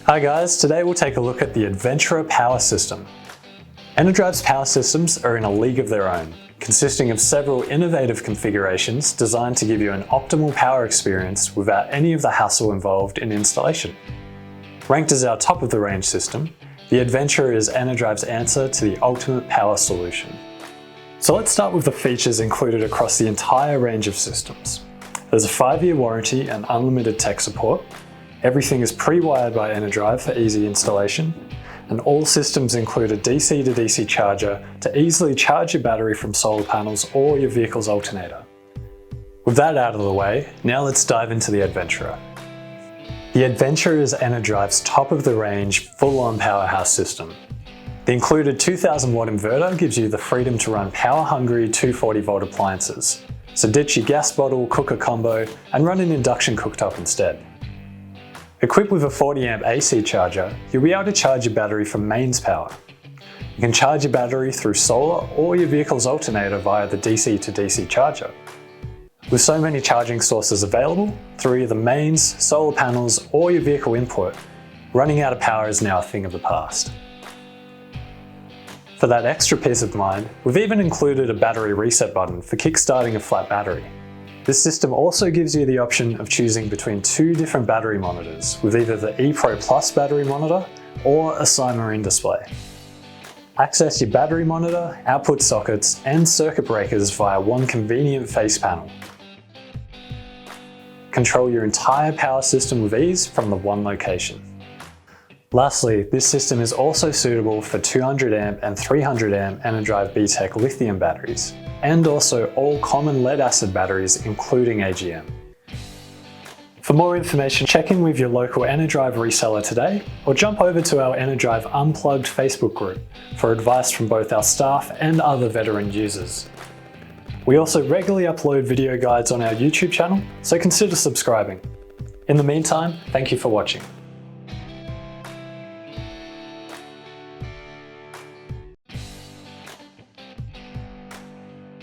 Hi guys, today we'll take a look at the Adventurer power system. ENERDRIVE'S power systems are in a league of their own, consisting of several innovative configurations designed to give you an optimal power experience without any of the hassle involved in installation. Ranked as our top of the range system, the Adventurer is ENERDRIVE'S answer to the ultimate power solution. So let's start with the features included across the entire range of systems. There's a 5-year warranty and unlimited tech support. Everything is pre-wired by ENERDRIVE for easy installation, and all systems include a DC to DC charger to easily charge your battery from solar panels or your vehicle's alternator. With that out of the way, now let's dive into the Adventurer. The Adventurer is ENERDRIVE'S top-of-the-range, full-on powerhouse system. The included 2000 watt inverter gives you the freedom to run power-hungry 240 volt appliances, so ditch your gas bottle cooker combo and run an induction cooktop instead. Equipped with a 40 amp AC charger, you'll be able to charge your battery from mains power. You can charge your battery through solar or your vehicle's alternator via the DC to DC charger. With so many charging sources available, through either mains, solar panels or your vehicle input, running out of power is now a thing of the past. For that extra peace of mind, we've even included a battery reset button for kickstarting a flat battery. This system also gives you the option of choosing between 2 different battery monitors with either the ePro Plus battery monitor or a Cymarine display. Access your battery monitor, output sockets and circuit breakers via one convenient face panel. Control your entire power system with ease from the one location. Lastly, this system is also suitable for 200 amp and 300 amp ENERDRIVE BTEC lithium batteries, and also all common lead acid batteries including AGM. For more information, check in with your local ENERDRIVE reseller today, or jump over to our ENERDRIVE Unplugged Facebook group for advice from both our staff and other veteran users. We also regularly upload video guides on our YouTube channel, so consider subscribing. In the meantime, thank you for watching.